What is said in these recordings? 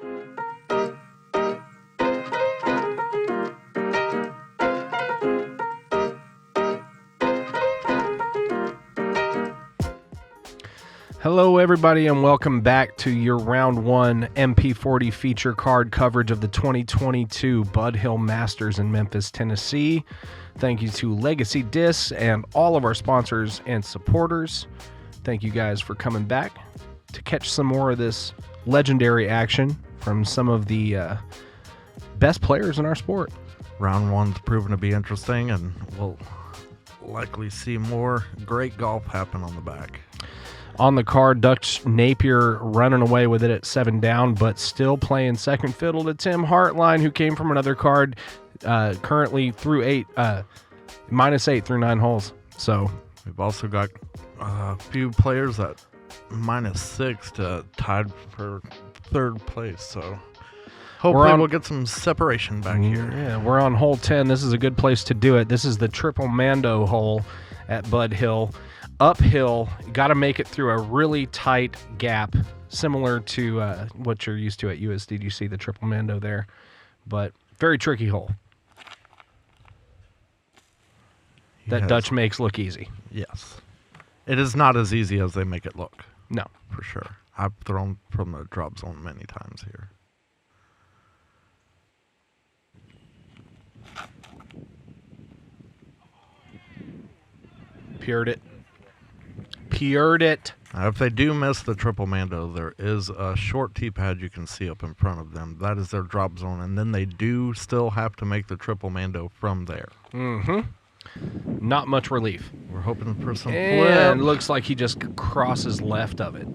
Hello, everybody, and welcome back to your Round 1 MP40 feature card coverage of the 2022 Bud Hill Masters in Memphis, Tennessee. Thank you to Legacy Discs and all of our sponsors and supporters. Thank you guys for coming back to catch some more of this legendary action from some of the best players in our sport. Round 1's proven to be interesting, and we'll likely see more great golf happen on the back. On the card, Dutch Napier running away with it at 7 down, but still playing second fiddle to Tim Hartline, who came from another card, currently through -8 through 9 holes. So we've also got a few players at -6 to tied for third place. So hopefully we'll get some separation back here. Yeah, we're on hole 10. This is a good place to do it. This is the Triple Mando hole at Bud Hill. Uphill, you got to make it through a really tight gap, similar to what you're used to at USD. You see the Triple Mando there, but very tricky hole. That Dutch makes look easy. Yes. It is not as easy as they make it look. No. For sure. I've thrown from the drop zone many times here. Pured it. If they do miss the Triple Mando, there is a short tee pad you can see up in front of them. That is their drop zone, and then they do still have to make the Triple Mando from there. Mm-hmm. Not much relief. We're hoping for some flip. And looks like he just crosses left of it.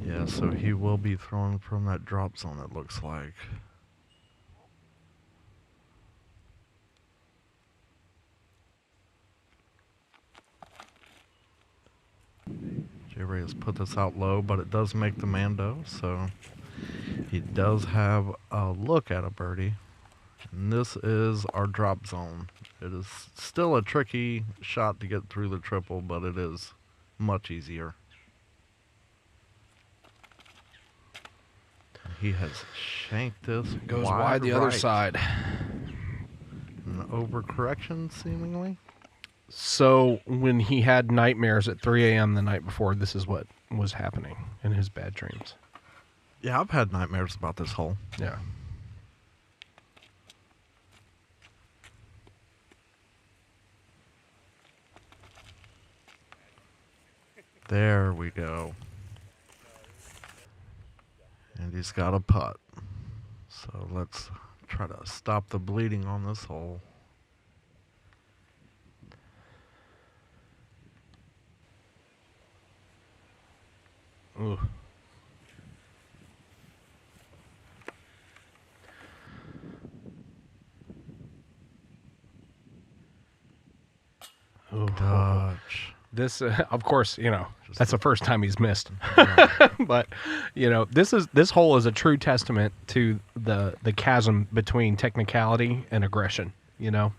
Yeah, so he will be throwing from that drop zone, it looks like. Ray has put this out low, but it does make the Mando, so he does have a look at a birdie. And this is our drop zone. It is still a tricky shot to get through the triple, but it is much easier. He has shanked this. Goes wide the other side. An overcorrection, seemingly. So when he had nightmares at 3 a.m. the night before, this is what was happening in his bad dreams. Yeah, I've had nightmares about this hole. Yeah. There we go. And he's got a putt. So let's try to stop the bleeding on this hole. Ooh. Dutch. This, of course, you know, Just that's the first time he's missed. Yeah. But, you know, this hole is a true testament to the chasm between technicality and aggression, you know.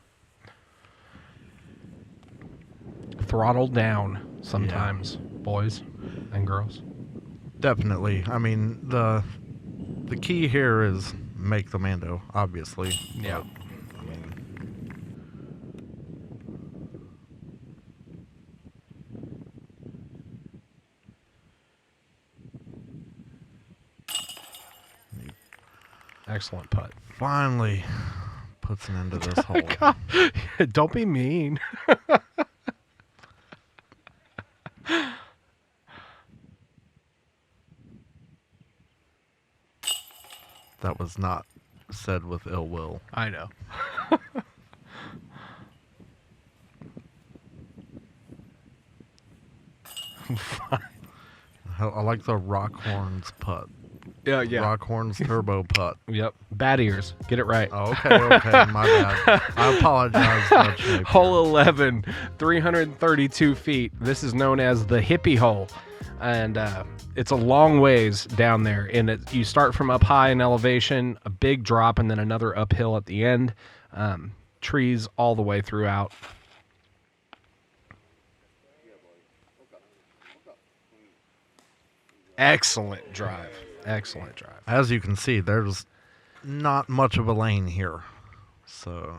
Throttled down sometimes, boys and girls. Definitely. I mean, the key here is make the Mando, obviously. Yeah. But, I mean, Excellent putt. finally puts an end to this hole. God, don't be mean. That was not said with ill will. I know. I like the Rockhorns putt. Yeah. Rockhorns turbo putt. Yep. Bad ears. Get it right. Oh, okay, my bad. I apologize. Dutch Napier. Hole 11, 332 feet. This is known as the hippie hole. And it's a long ways down there. And you start from up high in elevation, a big drop, and then another uphill at the end. Trees all the way throughout. Excellent drive. Excellent drive. As you can see, there's not much of a lane here. So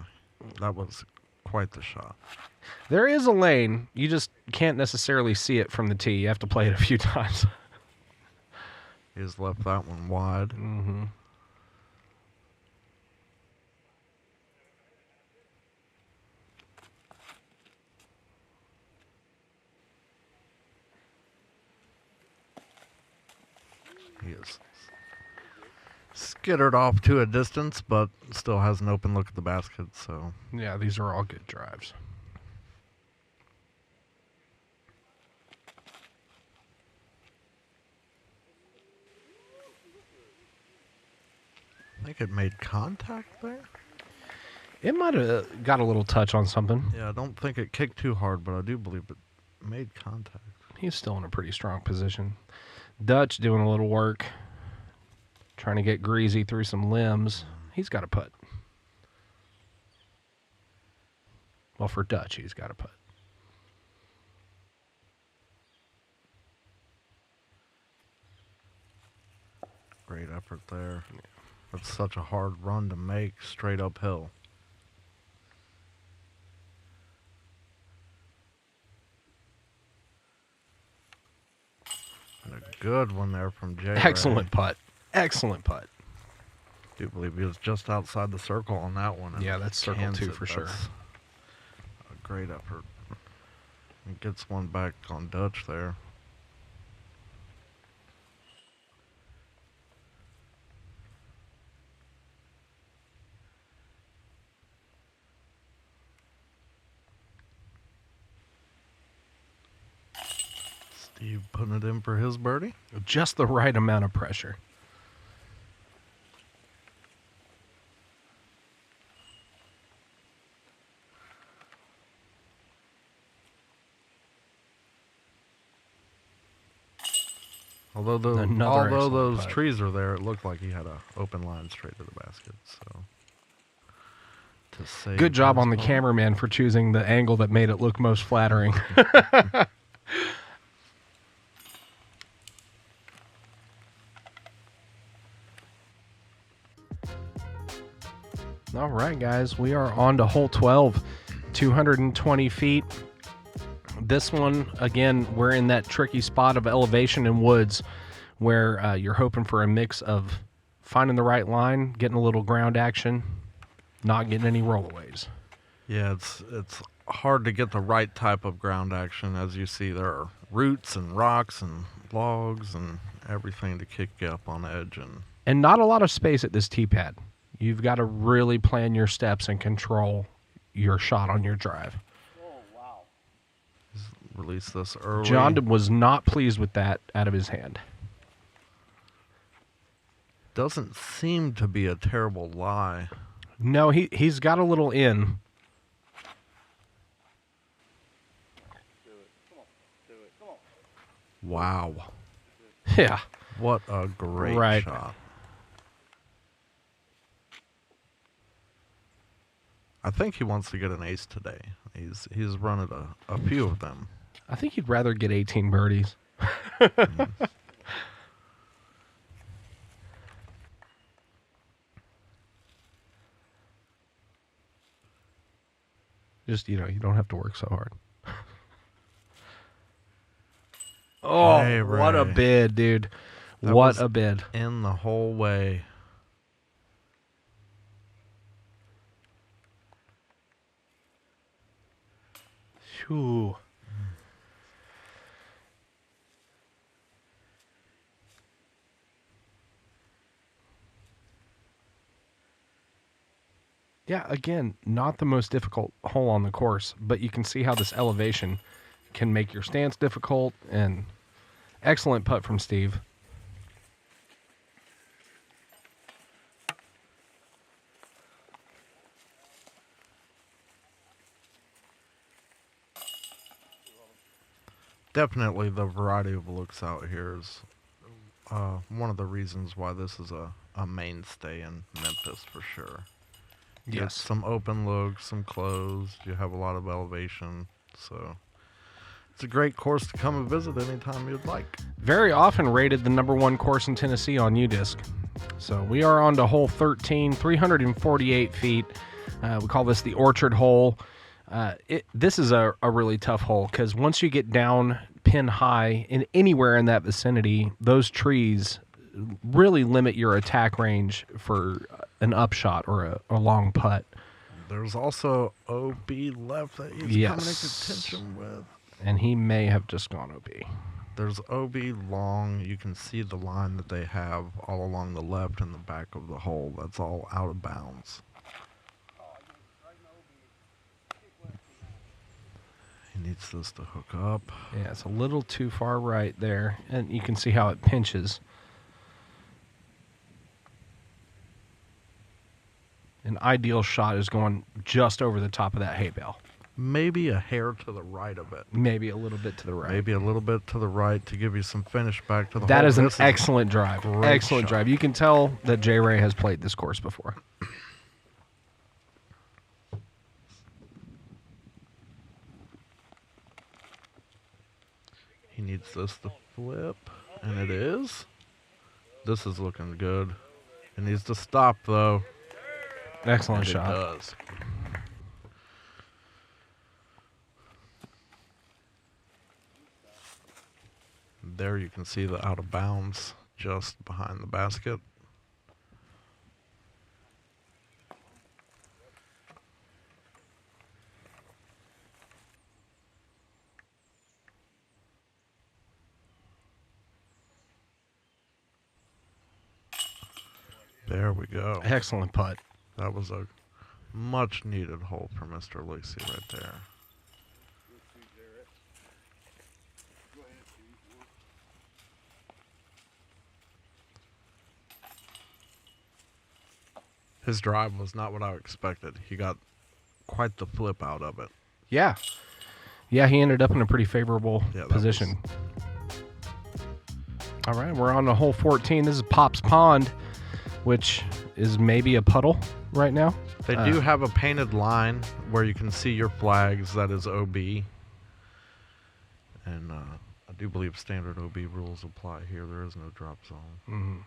that was quite the shot. There is a lane. You just can't necessarily see it from the tee. You have to play it a few times. He just left that one wide. Mm-hmm. He is skittered off to a distance, but still has an open look at the basket. So Yeah, these are all good drives. I think it made contact there. It might have got a little touch on something. Yeah, I don't think it kicked too hard, but I do believe it made contact. He's still in a pretty strong position. Dutch doing a little work, trying to get greasy through some limbs. He's got a putt. Well, for Dutch, he's got a putt. Great effort there. That's such a hard run to make straight uphill. And a good one there from Jay. Excellent putt. Excellent putt. I do believe he was just outside the circle on that one. Yeah, that's circle cans 2 it. for sure. That's a great effort. He gets one back on Dutch there. Steve putting it in for his birdie. Just the right amount of pressure. Although those putt. trees are there, it looked like he had an open line straight to the basket. So, to save Good job his on the ball. cameraman for choosing the angle that made it look most flattering. All right, guys, we are on to hole 12, 220 feet. This one, again, we're in that tricky spot of elevation and woods where you're hoping for a mix of finding the right line, getting a little ground action, not getting any rollaways. Yeah, it's hard to get the right type of ground action. As you see, there are roots and rocks and logs and everything to kick you up on edge. And not a lot of space at this tee pad. You've got to really plan your steps and control your shot on your drive. Release this early. John was not pleased with that out of his hand. Doesn't seem to be a terrible lie. No, he's got a little in. Wow. Yeah. What a great Right. shot. I think he wants to get an ace today. He's run at a few of them. I think he'd rather get 18 birdies. Just, you don't have to work so hard. Oh, Hey, what a Ray. bid, dude. That What was a bid. In the whole way. Phew. Yeah, again, not the most difficult hole on the course, but you can see how this elevation can make your stance difficult, and excellent putt from Steve. Definitely the variety of looks out here is one of the reasons why this is a mainstay in Memphis for sure. You get Yes. some open looks, some closed. You have a lot of elevation. So It's a great course to come and visit anytime you'd like. Very often rated the #1 course in Tennessee on UDisc. So we are on to hole 13, 348 feet. We call this the Orchard hole. This is a really tough hole because once you get down pin high in anywhere in that vicinity, those trees really limit your attack range for an upshot or a long putt. There's also OB left that he's coming into contention with. And he may have just gone OB. There's OB long. You can see the line that they have all along the left and the back of the hole. That's all out of bounds. He needs this to hook up. Yeah, it's a little too far right there. And you can see how it pinches. An ideal shot is going just over the top of that hay bale. Maybe a hair to the right of it. Maybe a little bit to the right. Maybe a little bit to the right to give you some finish back to the hole. That is an excellent drive. Excellent shot. drive. You can tell that J. Ray has played this course before. He needs this to flip, and it is. This is looking good. It needs to stop, though. Excellent And shot. It does. There you can see the out of bounds just behind the basket. There we go. Excellent putt. That was a much needed hole for Mr. Lecy right there. His drive was not what I expected. He got quite the flip out of it. Yeah. Yeah, he ended up in a pretty favorable position. All right, we're on to hole 14. This is Pop's Pond, which is maybe a puddle right now. They do have a painted line where you can see your flags. That is OB. And I do believe standard OB rules apply here. There is no drop zone. Mm-hmm.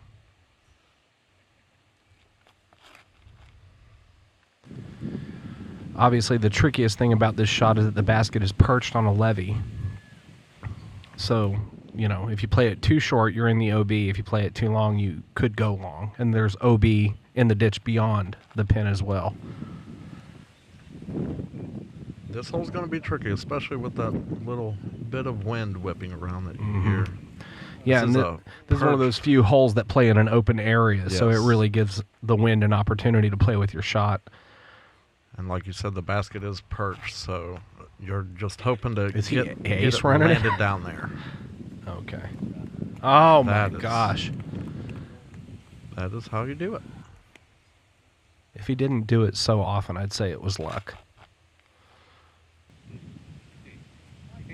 Obviously, the trickiest thing about this shot is that the basket is perched on a levee. So, you know, if you play it too short, you're in the OB. If you play it too long, you could go long. And there's OB in the ditch beyond the pin as well. This hole's going to be tricky, especially with that little bit of wind whipping around that you hear. Yeah, and this is one of those few holes that play in an open area, so it really gives the wind an opportunity to play with your shot. And like you said, the basket is perched, so you're just hoping to get it running landed down there. Okay. Oh, my gosh. That is how you do it. If he didn't do it so often, I'd say it was luck.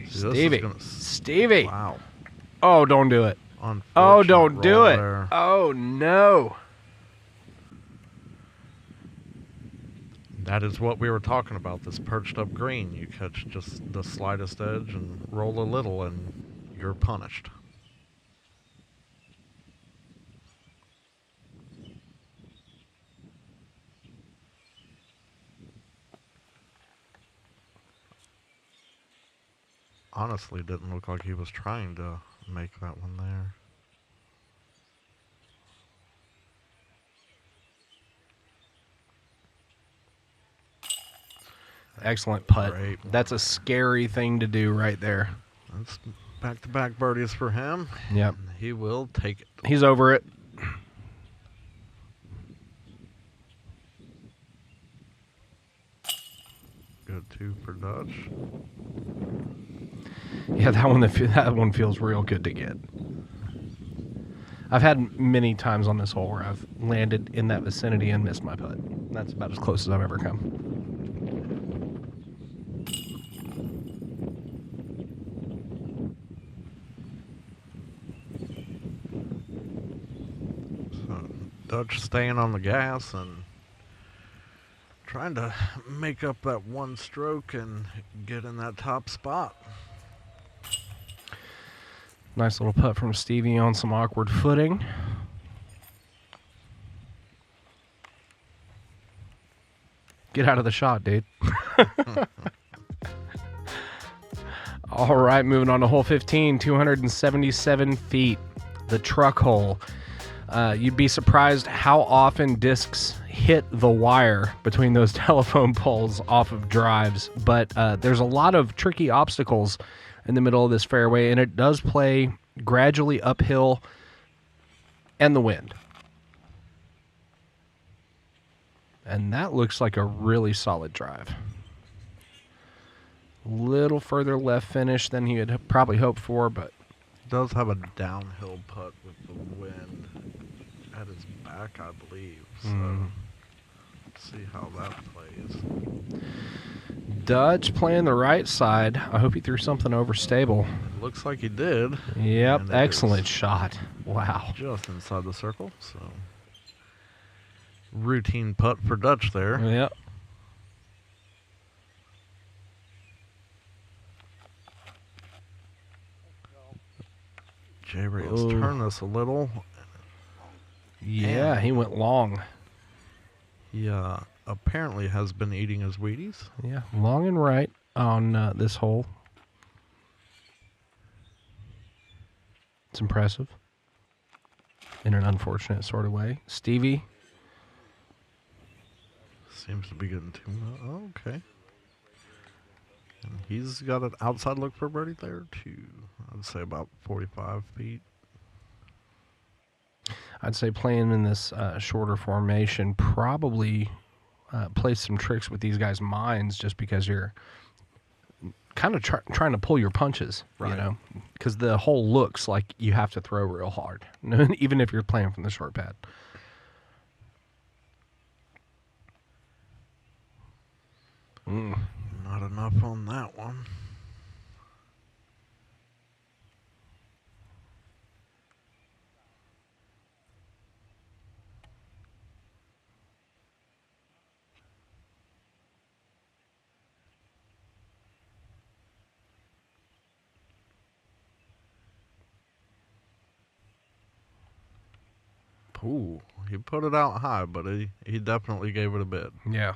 Stevie. Wow. Oh, don't do it. Oh, don't do it. There. Oh, no. That is what we were talking about, this perched up green. You catch just the slightest edge and roll a little, and you're punished. Honestly, it didn't look like he was trying to make that one there. Excellent putt. Great. That's a scary thing to do right there. That's back-to-back birdies for him. Yep. And he will take it. He's over it. Good two for Dutch. Yeah, that one feels real good to get. I've had many times on this hole where I've landed in that vicinity and missed my putt. That's about as close as I've ever come. So Dutch staying on the gas and trying to make up that one stroke and get in that top spot. Nice little putt from Stevie on some awkward footing. Get out of the shot, dude. All right, moving on to hole 15, 277 feet, the truck hole. You'd be surprised how often discs hit the wire between those telephone poles off of drives, but there's a lot of tricky obstacles in the middle of this fairway, and it does play gradually uphill and the wind. And that looks like a really solid drive. Little further left finish than he had probably hoped for, but Does have a downhill putt with the wind at his back, I believe. So let's see how that plays. Dutch playing the right side. I hope he threw something over stable. Looks like he did. Yep, And it excellent is shot. Wow. just inside the circle. So routine putt for Dutch there. Yep. J-Ray, let's turn this a little. Yeah, he went long. He apparently has been eating his Wheaties. Yeah, long and right on this hole. It's impressive. In an unfortunate sort of way. Stevie. Seems to be getting too much. Oh, okay. And he's got an outside look for birdie there, too. I'd say about 45 feet. I'd say playing in this shorter formation probably plays some tricks with these guys' minds just because you're kind of trying to pull your punches, Right. you know, because the hole looks like you have to throw real hard, even if you're playing from the short pad. Not enough on that one. Ooh, he put it out high, but he definitely gave it a bit. Yeah.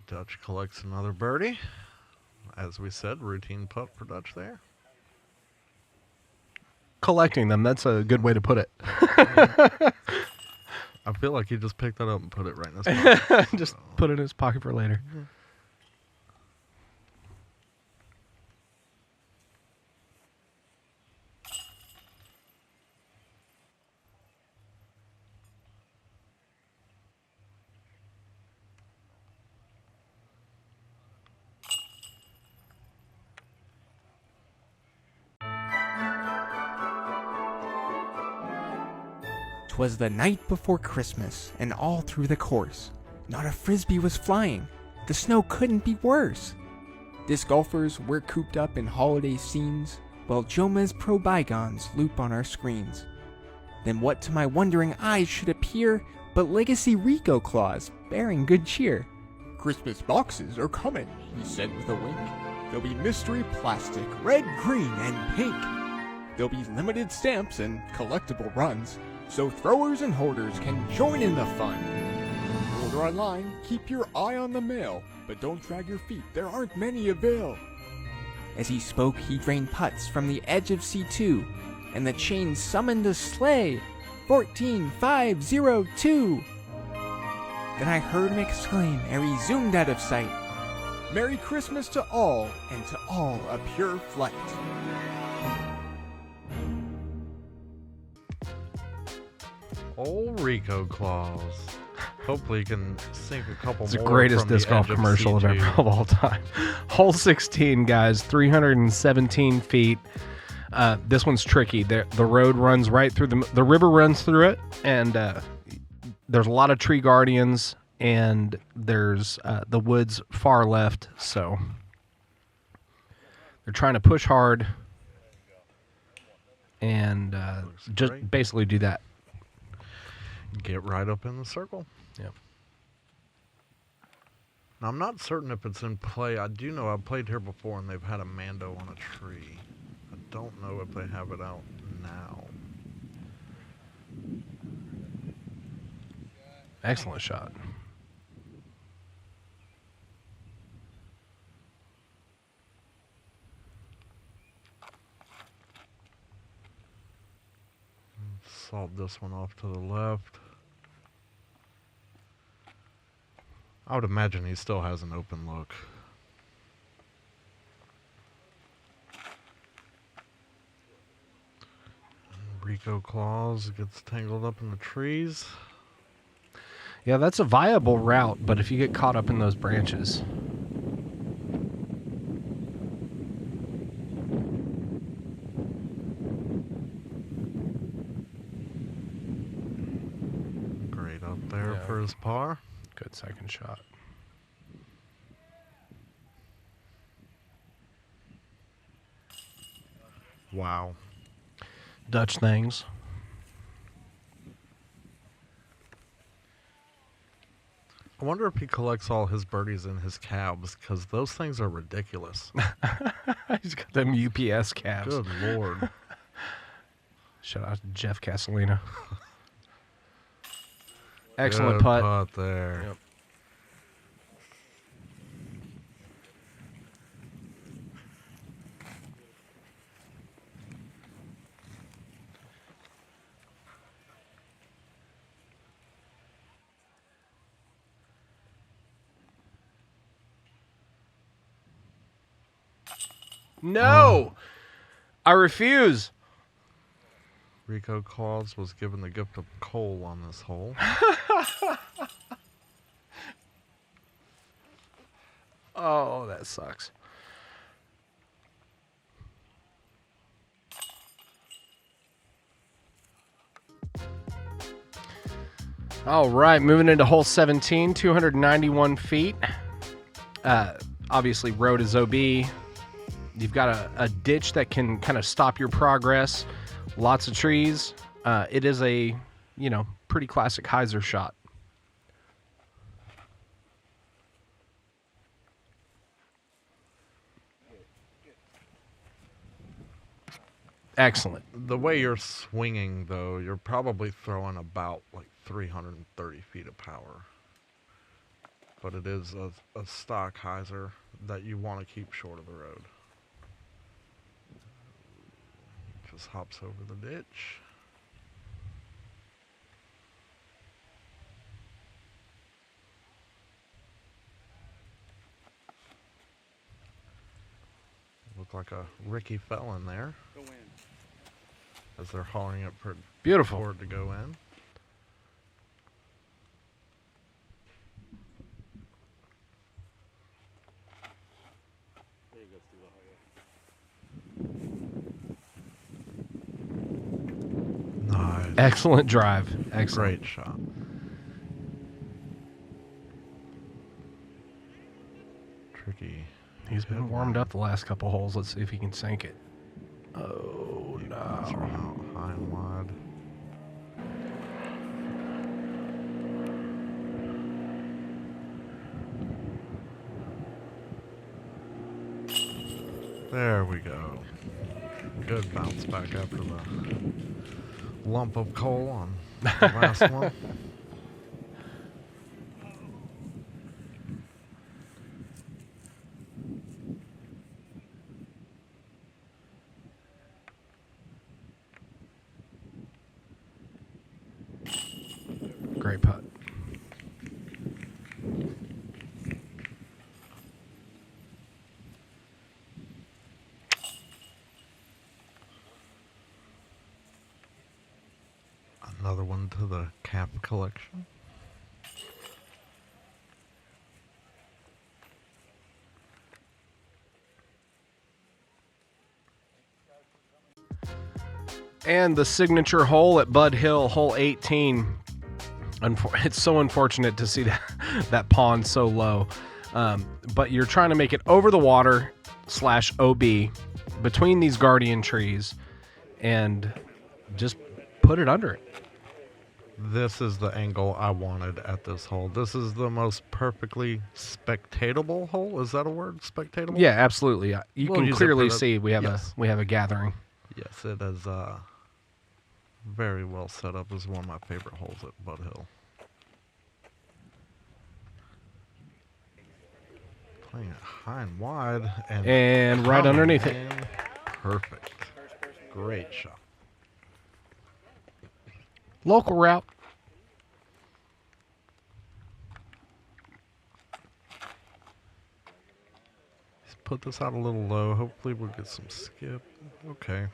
Dutch collects another birdie. As we said, routine putt for Dutch there. Collecting them, that's a good way to put it. I feel like he just picked that up and put it right in his pocket. Just put it in his pocket for later. "'Twas the night before Christmas, and all through the course, not a frisbee was flying. The snow couldn't be worse. Disc golfers were cooped up in holiday scenes, while Joma's pro bygones loop on our screens. Then what to my wondering eyes should appear but Legacy Rico claws, bearing good cheer. "'Christmas boxes are coming,' he said with a wink. "'There'll be mystery plastic, red, green, and pink. There'll be limited stamps and collectible runs, so throwers and holders can join in the fun. Order online, keep your eye on the mail, but don't drag your feet, there aren't many avail." As he spoke, he drained putts from the edge of C2, and the chain summoned a sleigh. 14502. Then I heard him exclaim ere he zoomed out of sight, "Merry Christmas to all, and to all a pure flight." Old Rico claws. Hopefully he can sink a couple It's the more greatest from the disc golf edge of commercial of C2. all time. Hole 16, guys, 317 feet. This one's tricky. The road runs right through the river runs through it, and there's a lot of tree guardians, and there's the woods far left, so they're trying to push hard and just great. basically do that. Get right up in the circle. Yep. Now, I'm not certain if it's in play. I do know I've played here before and they've had a Mando on a tree. I don't know if they have it out now. Excellent shot. Salt this one off to the left. I would imagine he still has an open look. Rico claws gets tangled up in the trees. Yeah, that's a viable route, but if you get caught up in those branches. Great up there Yeah. for his par. Good second shot. Wow. Dutch things. I wonder if he collects all his birdies in his cabs, because those things are ridiculous. He's got them UPS cabs. Good Lord. Shout out to Jeff Castellina. Excellent Good putt. putt there. Yep. No! I refuse. Rico Claus was given the gift of coal on this hole. Oh, that sucks. All right, moving into hole 17, 291 feet. Obviously, road is OB. You've got a ditch that can kind of stop your progress. Lots of trees. It is a, pretty classic Hyzer shot. Excellent. The way you're swinging, though, you're probably throwing about like 330 feet of power. But it is a stock Hyzer that you want to keep short of the road. Just hops over the ditch. Looked like a Ricky fell in there. Go in. As they're hauling it for Beautiful. it to go in. There you go, Steve. Nice. Excellent drive. Excellent. Great shot. Tricky. He's been warmed up the last couple holes. Let's see if he can sink it. Oh, Throw no. out high and wide. There we go. Good bounce back after the lump of coal on the last one. Great putt. Another one to the cap collection. And the signature hole at Bud Hill, hole 18. It's so unfortunate to see that pond so low. But you're trying to make it over the water / OB between these guardian trees and just put it under it. This is the angle I wanted at this hole. This is the most perfectly spectatable hole. Is that a word? Spectatable? Yeah, absolutely. You We'll can use it clearly for the- see we have yes. a gathering. Yes, it is very well set up. This is one of my favorite holes at Bud Hill. Playing it high and wide. And right coming underneath it. in perfect. Great shot. Local route. Let's put this out a little low. Hopefully we'll get some skip. Okay.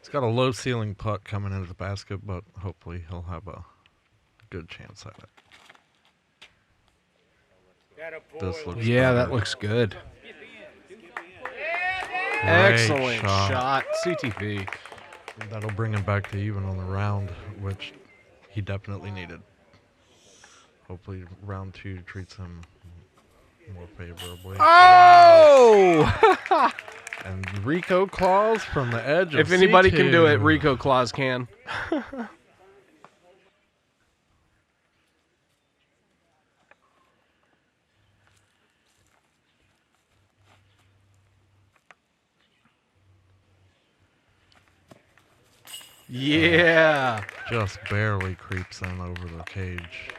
He's got a low ceiling putt coming into the basket, but hopefully he'll have a good chance at it. This looks Yeah, better. that looks good. Great Excellent shot. CTV. That'll bring him back to even on the round, which he definitely needed. Hopefully round 2 treats him more favorably. Oh! And Rico claws from the edge of If anybody C2. can do it, Rico Claus can. Yeah. Just barely creeps in over the cage.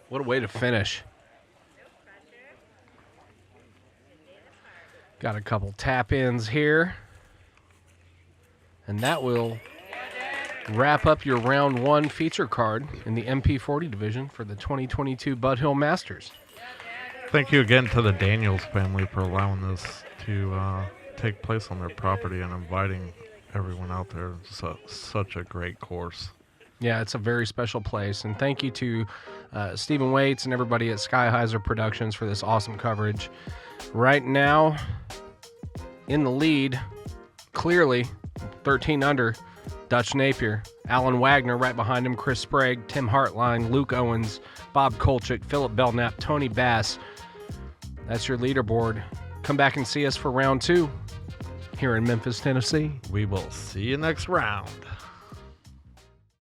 What a way to finish. Got a couple tap ins here. And that will wrap up your round 1 feature card in the MP40 division for the 2022 Bud Hill Masters. Thank you again to the Daniels family for allowing this to take place on their property and inviting everyone out there. Such a great course. Yeah, it's a very special place. And thank you to Stephen Waits and everybody at Hyzer Productions for this awesome coverage. Right now, in the lead, clearly, 13 under, Dutch Napier. Alan Wagner right behind him, Chris Sprague, Tim Hartline, Luke Owens, Bob Kolchik, Philip Belknap, Tony Bass. That's your leaderboard. Come back and see us for round 2 here in Memphis, Tennessee. We will see you next round.